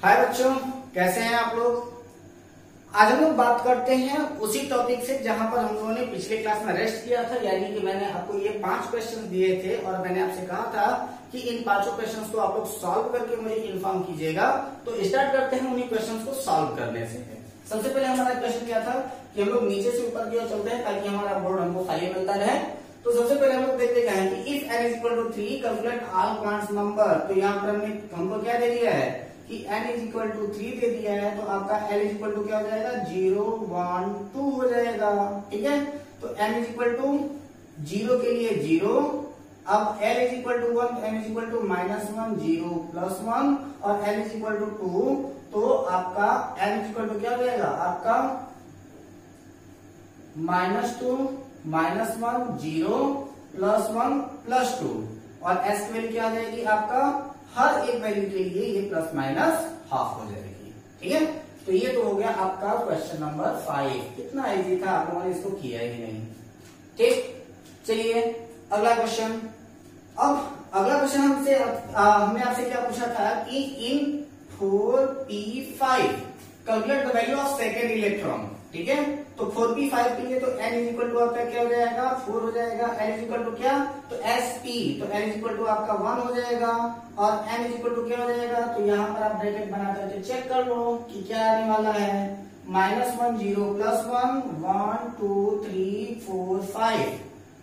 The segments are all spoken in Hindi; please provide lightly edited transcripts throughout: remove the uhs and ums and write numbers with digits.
हाय बच्चों, कैसे हैं आप लोग। आज हम लोग बात करते हैं उसी टॉपिक से जहां पर हम लोगों ने पिछले क्लास में रेस्ट किया था, यानी कि मैंने आपको ये 5 क्वेश्चन दिए थे और मैंने आपसे कहा था कि इन 5 क्वेश्चंस को आप लोग सॉल्व करके मुझे इन्फॉर्म कीजिएगा। तो स्टार्ट करते हैं उन्हीं क्वेश्चंस को सॉल्व करने से। सबसे पहले हमारा क्वेश्चन क्या था कि हम लोग नीचे से ऊपर की ओर चलते हैं ताकि हमारा बोर्ड हमको खाली मिलता रहे। तो सबसे पहले हम लोग देखते हैं कि if n is equal to 3 calculate all quants number. तो यहाँ पर हमको क्या दे दिया है कि n इज इक्वल टू 3 दे दिया है, तो आपका l इज इक्वल टू क्या हो जाएगा 0 1 2 हो जाएगा। ठीक है, तो n इज इक्वल टू 0 के लिए 0, अब l is equal to 1, n is equal to -1 0 +1 और l इज इक्वल टू 2, तो आपका n इज इक्वल टू क्या हो जाएगा आपका -2 -1 0 +1 +2 और s की वैल्यू क्या हो जाएगी आपका हर एक वैल्यू के लिए ये प्लस माइनस हाफ हो जाएगी। ठीक है, तो ये तो हो गया आपका क्वेश्चन नंबर 5। कितना इजी था, आप लोगों ने इसको किया ही नहीं। ठीक, चलिए अगला क्वेश्चन। अब अगला क्वेश्चन हमने आपसे क्या पूछा था कि इन 4p5 calculate the value of second electron. ठीक है, तो 4p5 के लिए तो n इज इक्वल टू आपका क्या हो जाएगा 4 हो जाएगा, l इज इक्वल टू क्या तो sp, तो l इज इक्वल टू आपका 1 हो जाएगा और n इज इक्वल टू क्या हो जाएगा, तो यहाँ पर आप ब्रैकेट बना करके चेक कर लो कि क्या आने वाला है -1 0 +1 1 2 3 4 5।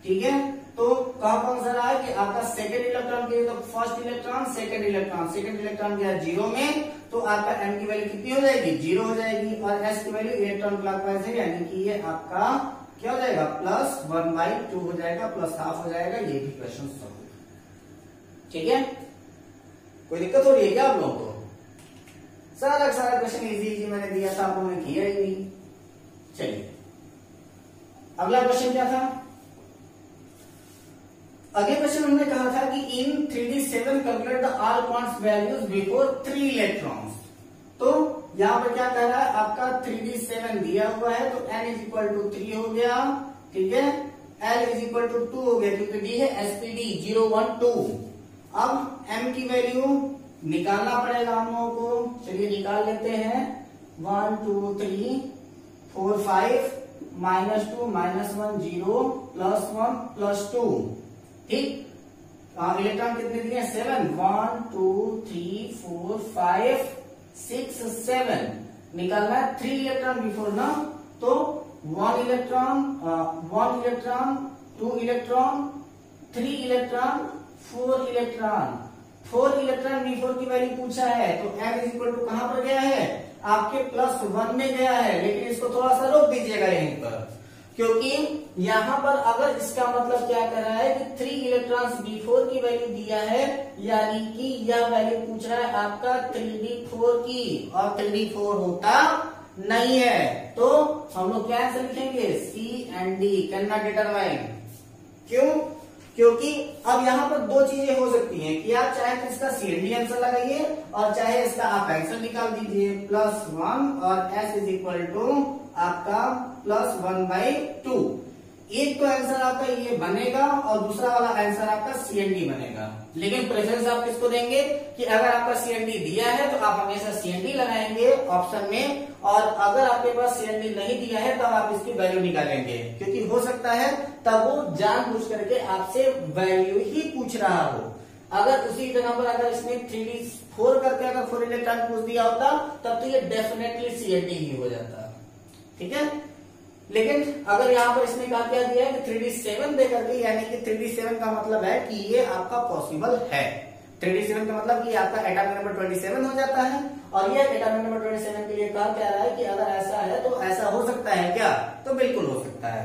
ठीक है, तो कहाँ कौन सा रहा है कि आपका सेकेंड इलेक्ट्रॉन के लिए तो फर्स्ट इलेक्ट्रॉन सेकेंड इलेक्ट्रॉन गया 0 में, तो आपका m की वैल्यू कितनी हो जाएगी 0 हो जाएगी और s की वैल्यू इलेक्ट्रॉन क्लॉकवाइज है, यानी कि ये आपका क्या हो जाएगा +1/2 हो जाएगा, +½ हो जाएगा। ये भी क्वेश्चन सॉल्व। ठीक है, कोई दिक्कत हो रही है क्या आप लोगों को? सारा क्वेश्चन इजी मैंने दिया था, आप लोगों ने किया ही नहीं। चलिए अगला क्वेश्चन क्या था। अगले क्वेश्चन हमने कहा था कि इन 3d7 calculate the all quants values before 3 electrons. तो यहां पर क्या कह रहा है आपका 3d7 दिया हुआ है, तो n इज इक्वल टू 3 हो गया। ठीक है, l इज इक्वल टू 2 हो गया क्योंकि डी है spd 0 1 2। अब m की वैल्यू निकालना पड़ेगा हम लोगों को, चलिए निकाल लेते हैं 1 2 3 4 5 -2 -1 0 +1 +2। ठीक, इलेक्ट्रॉन कितने दिए 7 1 2 3 4 5 6 7 निकालना है 3 इलेक्ट्रॉन बिफोर ना, तो 1 electron 2 electron 3 electron 4 electron before की वैल्यू पूछा है, तो m इज इक्वल टू कहां पर गया है आपके +1 में गया है, लेकिन इसको थोड़ा सा रोक दीजिएगा यहीं पर, क्योंकि यहां पर अगर इसका मतलब क्या कर रहा है कि 3 इलेक्ट्रॉन्स बिफोर की वैल्यू दिया है, यानी कि यह वैल्यू पूछ रहा है आपका 3d4 की, और 3d4 होता नहीं है, तो हम लोग क्या आंसर लिखेंगे C and D can not determine. क्यों? क्योंकि अब यहाँ पर 2 चीजें हो सकती हैं कि आप चाहे तो इसका CND आंसर लगाइए और चाहे इसका आप आंसर निकाल दीजिए +1 और s इज इक्वल टू आपका +1/2। एक तो आंसर आपका ये बनेगा और दूसरा वाला आंसर आपका CND बनेगा, लेकिन प्रेफरेंस आप किसको देंगे कि अगर आपका CND दिया है तो आप हमेशा CND लगाएंगे ऑप्शन में, और अगर आपके पास CND नहीं दिया है तब आप इसकी वैल्यू निकालेंगे, क्योंकि हो सकता है तब वो जानबूझ करके आपसे वैल्यू ही पूछ रहा हो। अगर उसी जगह पर अगर इसने 3d4 करके अगर 4 इलेक्ट्रॉन पूछ दिया होता तब तो ये डेफिनेटली CND ही हो जाता। ठीक है, लेकिन अगर यहाँ पर इसने कहा क्या दिया है कि 3d7 दे करके, यानी कि 3d7 का मतलब है कि ये आपका पॉसिबल है। 3d7 का मतलब कि आपका एटॉमिक नंबर 27 हो जाता है, और ये एटॉमिक नंबर 27 के लिए कहा क्या रहा है कि अगर ऐसा है तो ऐसा हो सकता है क्या, तो बिल्कुल हो सकता है,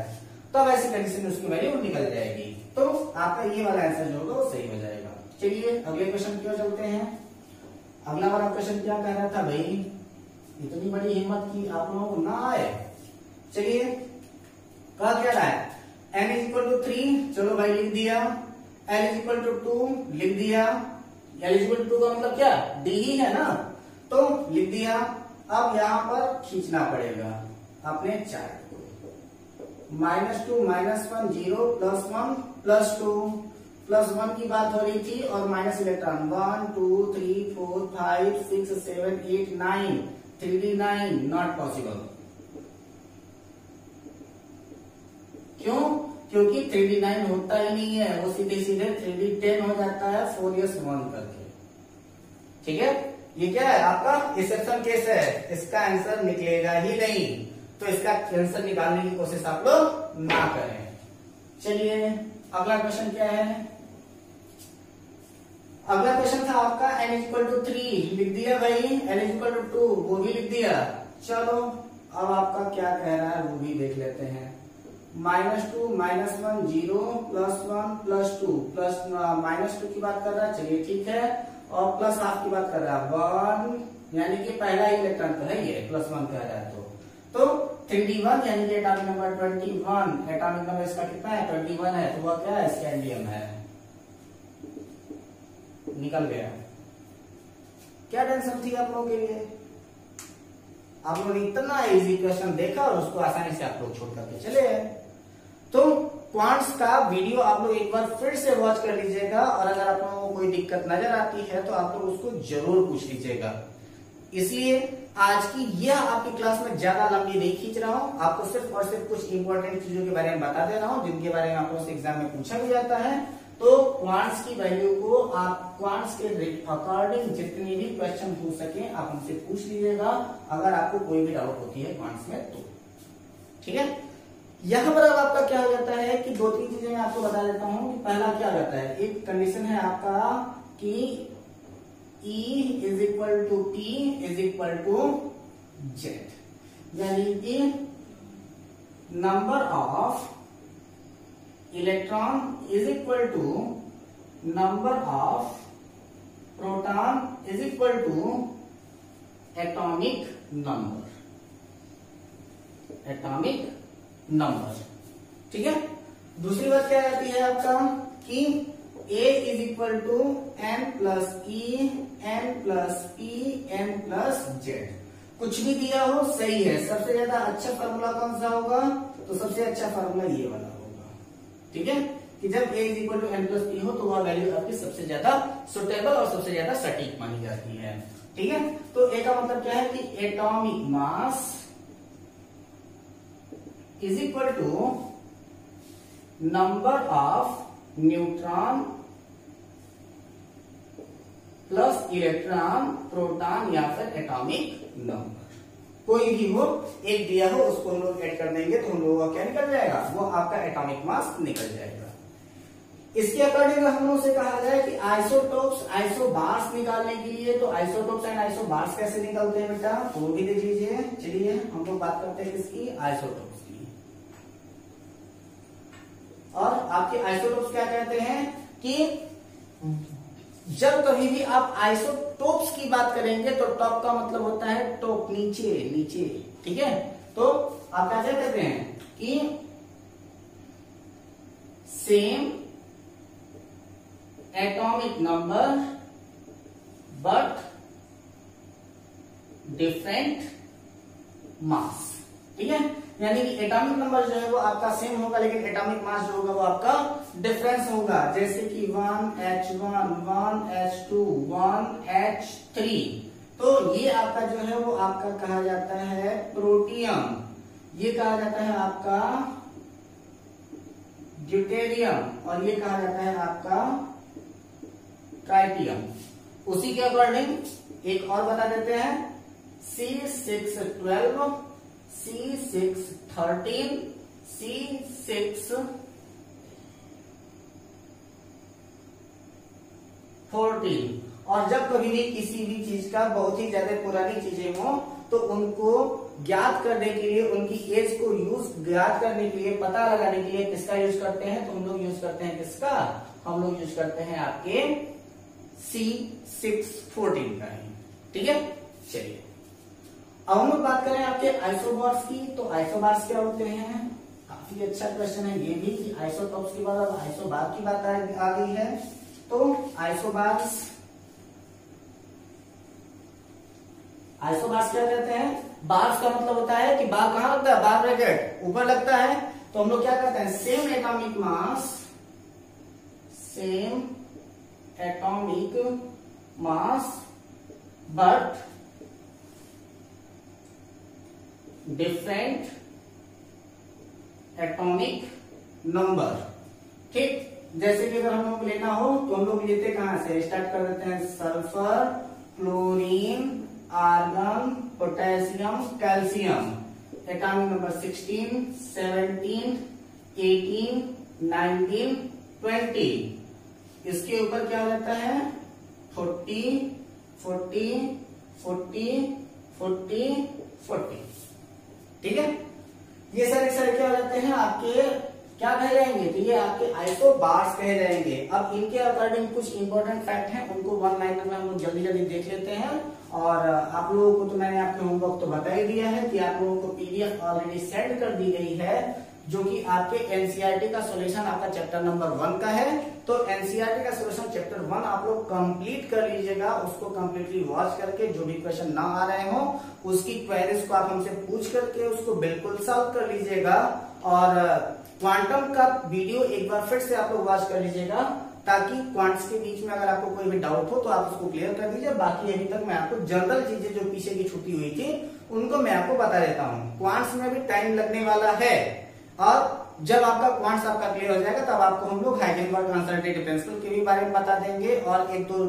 तब ऐसी कंडीशन में उसकी वैल्यू निकल जाएगी, तो आपका ये वाला आंसर जो होगा वो सही हो जाएगा। चलिए अगले क्वेश्चन की ओर चलते हैं। अगला वाला क्वेश्चन क्या कह रहा था भाई, इतनी बड़ी हिम्मत की आप लोगों को ना आए। चलिए कहा क्या रहा है n इज इक्वल टू 3, चलो भाई लिख दिया, l इज इक्वल टू 2 लिख दिया, l इज इक्वल टू 2 का मतलब क्या d ही है ना, तो लिख दिया। अब यहां पर खींचना पड़ेगा अपने चार्ट को, -2 -1 0 +1 +2 +1 की बात हो रही थी और minus electron 1 2 3 4 5 6 7 8 9 3D9 not possible. क्यों? क्योंकि 3D9 होता ही नहीं है, वो सीधे सीधे 3D10 हो जाता है 4s1 करके। ठीक है, ये क्या है आपका एक्सेप्शन केस है, इसका आंसर निकलेगा ही नहीं, तो इसका आंसर निकालने की कोशिश आप लोग ना करें। चलिए अगला क्वेश्चन क्या है? अगला क्वेश्चन था आपका n = 3 लिख दिया भाई, n = 2 वो भी लिख दिया। चलो अब आपका क्या कह रहा है वो भी देख लेते हैं। -2 -1 0 +1 +2 प्लस -2 की बात कर रहा है, चलिए ठीक है, और प्लस हाफ की बात कर रहा है 1, यानी कि पहला इलेक्ट्रॉन तो है ये, +1 कह रहा है तो 3D1 यानी कि एटॉमिक नंबर 21, एटॉमिक नंबर इसका कितना है 21 है, तो वह क्या है स्कैंडियम है। निकल गया। क्या टेंशन थी आप लोगों के लिए? आप लोगों ने इतना इजी क्वेश्चन देखा और उसको आसानी से आप लोग छोड़ करके चले गए। तो क्वांट्स का वीडियो आप लोग एक बार फिर से वॉच कर लीजिएगा, और अगर आप लोगों को कोई दिक्कत नजर आती है तो आप लोग उसको जरूर पूछ लीजिएगा। इसलिए आज की यह आपकी क्लास में ज्यादा लंबी नहीं खींच रहा हूं, आपको सिर्फ और सिर्फ कुछ इंपॉर्टेंट चीजों के बारे में बता दे रहा हूं जिनके बारे में आपको एग्जाम में पूछा भी जाता है। तो क्वांट्स की वैल्यू को आप क्वांट्स के अकॉर्डिंग जितने भी क्वेश्चन पूछ सके आप उनसे पूछ लीजिएगा, अगर आपको कोई भी डाउट होती है क्वांट्स में तो। ठीक है, यहां पर अब आपका क्या हो जाता है कि 2-3 चीजें मैं आपको बता देता हूं कि पहला क्या हो जाता है, एक कंडीशन है आपका कि E = P = Z, यानी कि number of electron = number of proton = atomic number. ठीक है, दूसरी बात क्या आती है आपका कि A = n + E n + P n + Z, कुछ भी दिया हो सही है। सबसे ज्यादा अच्छा फार्मूला कौन सा होगा? तो सबसे अच्छा फार्मूला ये वाला होगा। ठीक है, कि जब A = n + P हो तो वह वैल्यू आपकी सबसे ज्यादा सुटेबल और सबसे ज्यादा सटीक मानी जाती है। ठीक है, तो A का मतलब क्या है कि atomic mass = number of neutron plus electron proton या फिर एटॉमिक नंबर, कोई भी हो एक दिया हो उसको हम लोग ऐड कर देंगे तो हम लोगों का क्या निकल जाएगा, वो आपका एटॉमिक मास निकल जाएगा। इसके अकॉर्डिंग हम लोग से कहा जाए कि आइसोटोप्स आइसोबार्स निकालने के लिए, तो आइसोटोप्स एंड आइसोबार्स कैसे निकलते हैं बेटा, तो वो भी देख लीजिए। चलिए हम लोग बात करते हैं किसकी, आइसोटोप्स की। और आपके आइसोटोप्स क्या कहते हैं कि जब कभी भी आप आइसोटोप्स की बात करेंगे तो टॉप का मतलब होता है टॉप, नीचे। ठीक है, तो आप क्या कहते हैं कि same atomic number but different mass. ठीक है, यानी कि एटॉमिक नंबर जो है वो आपका सेम होगा लेकिन एटॉमिक मास जो होगा वो आपका डिफरेंस होगा। जैसे कि 1H1 1H2 1H3, तो ये आपका जो है वो आपका कहा जाता है प्रोटियम, ये कहा जाता है आपका ड्यूटेरियम, और ये कहा जाता है आपका ट्राइटियम। उसी के अकॉर्डिंग एक और बता देते हैं, C612 C613 C614, और जब कभी भी किसी भी चीज का बहुत ही ज्यादा पुरानी चीजें हो तो उनको ज्ञात करने के लिए, उनकी एज को ज्ञात करने के लिए, पता लगाने के लिए किसका यूज करते हैं, तो हम लोग यूज करते हैं किसका, हम लोग यूज करते हैं आपके C614 का ही। ठीक है, चलिए अब हम लोग बात करें आपके आइसोबार्स की। तो आइसोबार्स क्या होते हैं, काफी अच्छा क्वेश्चन है ये भी कि आइसोटॉप्स के बाद अब आइसोबार की बात आ गई है। तो आइसोबार्स क्या कहते हैं, बार्स का मतलब होता है कि बार कहां लगता है, बार ब्रैकेट ऊपर लगता है, तो हम लोग क्या कहते हैं, same atomic mass but different atomic number। ठीक, जैसे कि अगर हम लोग लेना हो तो हम लोग लेते कहां से, स्टार्ट कर देते हैं sulphur, chlorine, argon, potassium, calcium. Atomic number 16, 17, 18, 19, 20। इसके ऊपर क्या हो जाता है 40, 40, 40, 40, 40। ठीक है, ये सारे क्या हो जाते हैं आपके, क्या कहे जाएंगे, तो ये आपके आइसोबार्स कहे जाएंगे। अब इनके अकॉर्डिंग कुछ इंपॉर्टेंट फैक्ट हैं, उनको वन लाइन में हम लोग जल्दी जल्दी देख लेते हैं। और आप लोगों को तो मैंने आपके होमवर्क तो बता ही दिया है कि आप लोगों को पीडीएफ ऑलरेडी सेंड कर दी गई है, जो कि आपके एनसीईआरटी का सॉल्यूशन आपका चैप्टर नंबर 1 का है। तो एनसीईआरटी का सॉल्यूशन चैप्टर 1 आप लोग कंप्लीट कर लीजिएगा, उसको कंप्लीटली वॉच करके जो भी क्वेश्चन ना आ रहे हो उसकी क्वेरीज को आप हमसे पूछ करके उसको बिल्कुल सॉल्व कर लीजिएगा। और क्वांटम का वीडियो एक बार फिर से आप लोग वॉच कर लीजिएगा, ताकि क्वांट्स के बीच में अगर आपको कोई भी डाउट हो तो आप उसको क्लियर कर दीजिए। बाकी अभी तक मैं आपको जनरल चीजें जो पीछे की छुट्टी हुई थी उनको मैं आपको बता देता हूँ। क्वांट्स में भी टाइम लगने वाला है, और जब आपका क्वांट्स आपका क्लियर हो जाएगा तब आपको हम लोग हाइजेनबर्ग कंसल्टेटिव प्रिंसिपल के भी बारे में बता देंगे, और एक दो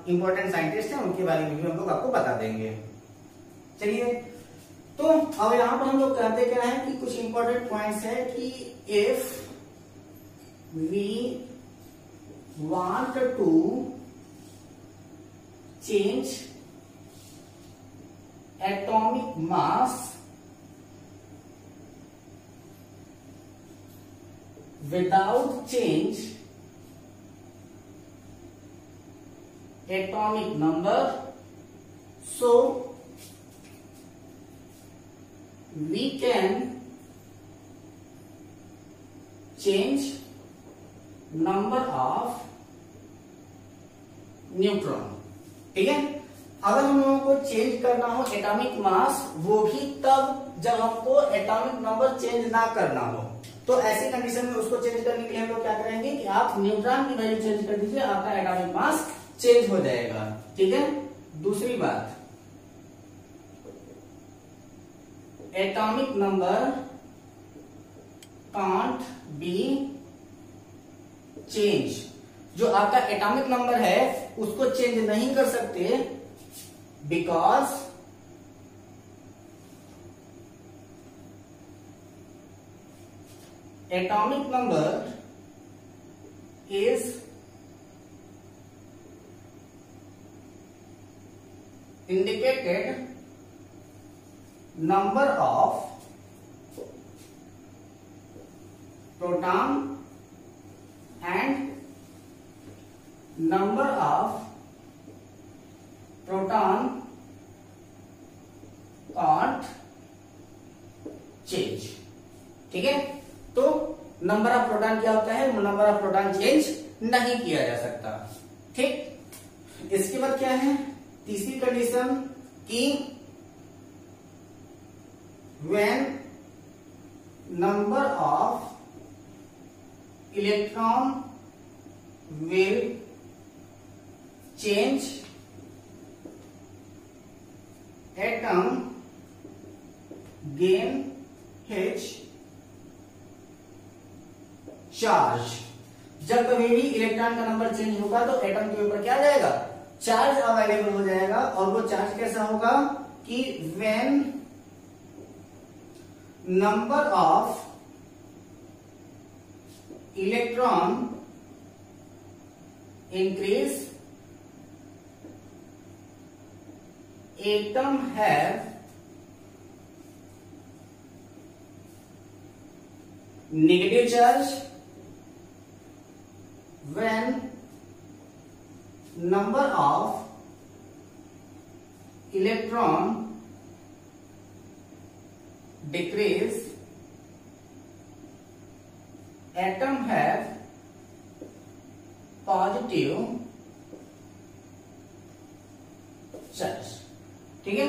इंपॉर्टेंट साइंटिस्ट हैं उनके बारे में भी हम लोग आपको बता देंगे। चलिए, तो अब यहाँ पर हम लोग कहते क्या है कि कुछ इंपॉर्टेंट पॉइंट्स है कि if we want to change atomic mass without change atomic number, so we can change number of neutron. ठीक है, अगर हम लोगों को चेंज करना हो एटॉमिक मास, वो भी तब जब हमको एटॉमिक नंबर चेंज ना करना हो, तो ऐसी कंडीशन में उसको चेंज करने के लिए हम लोग क्या करेंगे कि आप न्यूट्रॉन की वैल्यू चेंज कर दीजिए, आपका एटॉमिक मास चेंज हो जाएगा। ठीक है, दूसरी बात, atomic number can't be change. जो आपका एटॉमिक नंबर है उसको चेंज नहीं कर सकते, because atomic number is indicated number of proton and number of proton can't change। ठीक है, तो नंबर ऑफ प्रोटॉन क्या होता है, नंबर ऑफ प्रोटॉन चेंज नहीं किया जा सकता। ठीक, इसके बाद क्या है तीसरी कंडीशन कि when number of electron will change atom gain H charge. जब कभी भी इलेक्ट्रॉन का नंबर चेंज होगा तो एटम के ऊपर क्या आ जाएगा, चार्ज अवेलेबल हो जाएगा। और वो चार्ज कैसा होगा कि when number of electron increase, atom have negative charge। when number of electron decrease, atom have positive charge. ठीक है,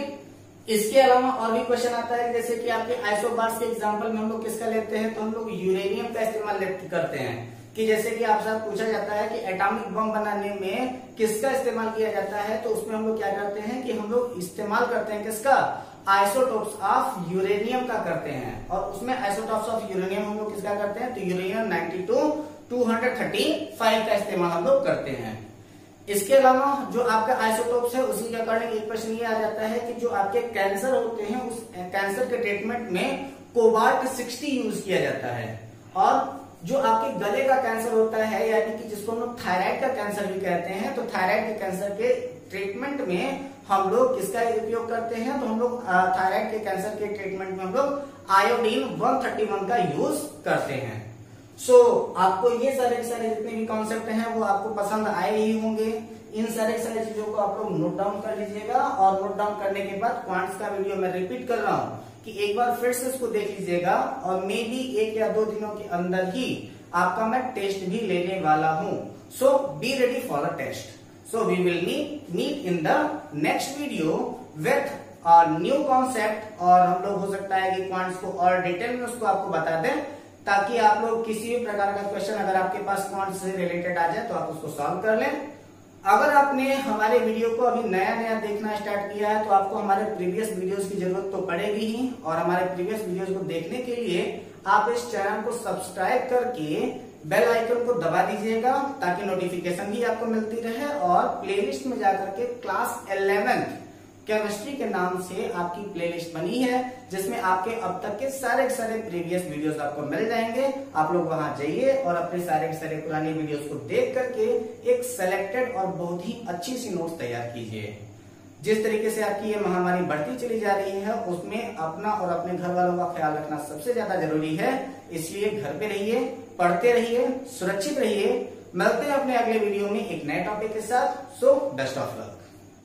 इसके अलावा और भी क्वेश्चन आता है, जैसे कि आपके आइसोबार्स के एग्जांपल में हम लोग किसका लेते हैं, तो हम लोग यूरेनियम का इस्तेमाल करते हैं। कि जैसे कि आपसे पूछा जाता है कि एटॉमिक बम बनाने में किसका इस्तेमाल किया जाता है, तो उसमें हम लोग क्या करते हैं कि हम लोग इस्तेमाल करते हैं किसका, आइसोटोप्स ऑफ यूरेनियम का करते हैं। और उसमें आइसोटोप्स ऑफ यूरेनियम हम लोग किसका करते हैं, तो यूरेनियम 92-235 का इस्तेमाल हम लोग करते हैं। इसके अलावा जो आपका आइसोटोप्स है उसी के अकॉर्डिंग एक प्रश्न ये आ जाता है कि जो आपके कैंसर होते हैं उस कैंसर के ट्रीटमेंट में कोबाल्ट 60 यूज किया जाता है। और जो आपके गले का कैंसर होता है, यानी कि जिसको हम लोग थायराइड का कैंसर भी कहते हैं, तो थायराइड के कैंसर के ट्रीटमेंट में हम लोग किसका उपयोग करते हैं, तो हम लोग थायराइड के कैंसर के ट्रीटमेंट में हम लोग आयोडीन 131 का यूज करते हैं। आपको ये सारे जितने भी कॉन्सेप्ट हैं वो आपको पसंद आए ही होंगे। इन सारे चीजों को आप लोग नोट डाउन कर लीजिएगा, और नोट डाउन करने के बाद क्वांट्स का वीडियो मैं रिपीट कर रहा हूँ कि एक बार फिर से इसको देख लीजिएगा, और मे बी 1 या 2 दिनों के अंदर ही आपका मैं टेस्ट भी लेने वाला हूँ। So be ready for the test. So we will meet in the next video with new concept, और हम लोग हो सकता है कि क्वांट्स को और डिटेल में उसको आपको बता दें, ताकि आप लोग किसी भी प्रकार का क्वेश्चन अगर आपके पास क्वांट्स से रिलेटेड आ जाए तो आप उसको सॉल्व कर लें। अगर आपने हमारे वीडियो को अभी नया देखना स्टार्ट किया है तो आपको हमारे प्रीवियस वीडियोस की जरूरत तो पड़ेगी ही, और हमारे प्रीवियस वीडियोस को देखने के लिए आप इस चैनल को सब्सक्राइब करके बेल आइकन को दबा दीजिएगा, ताकि नोटिफिकेशन भी आपको मिलती रहे। और प्लेलिस्ट में जाकर के क्लास 11th केमिस्ट्री के नाम से आपकी प्लेलिस्ट बनी है, जिसमें आपके अब तक के सारे प्रीवियस वीडियोस आपको मिल जाएंगे। आप लोग वहां जाइए और अपने सारे पुराने वीडियोस को देख करके एक सेलेक्टेड और बहुत ही अच्छी सी नोट्स तैयार कीजिए। जिस तरीके से आपकी ये महामारी बढ़ती चली जा रही है, उसमें अपना और अपने घर वालों का ख्याल रखना सबसे ज्यादा जरूरी है। इसलिए घर पे रहिए, पढ़ते रहिए, सुरक्षित रहिए। मिलते हैं अपने अगले वीडियो में एक नए टॉपिक के साथ। So best of luck.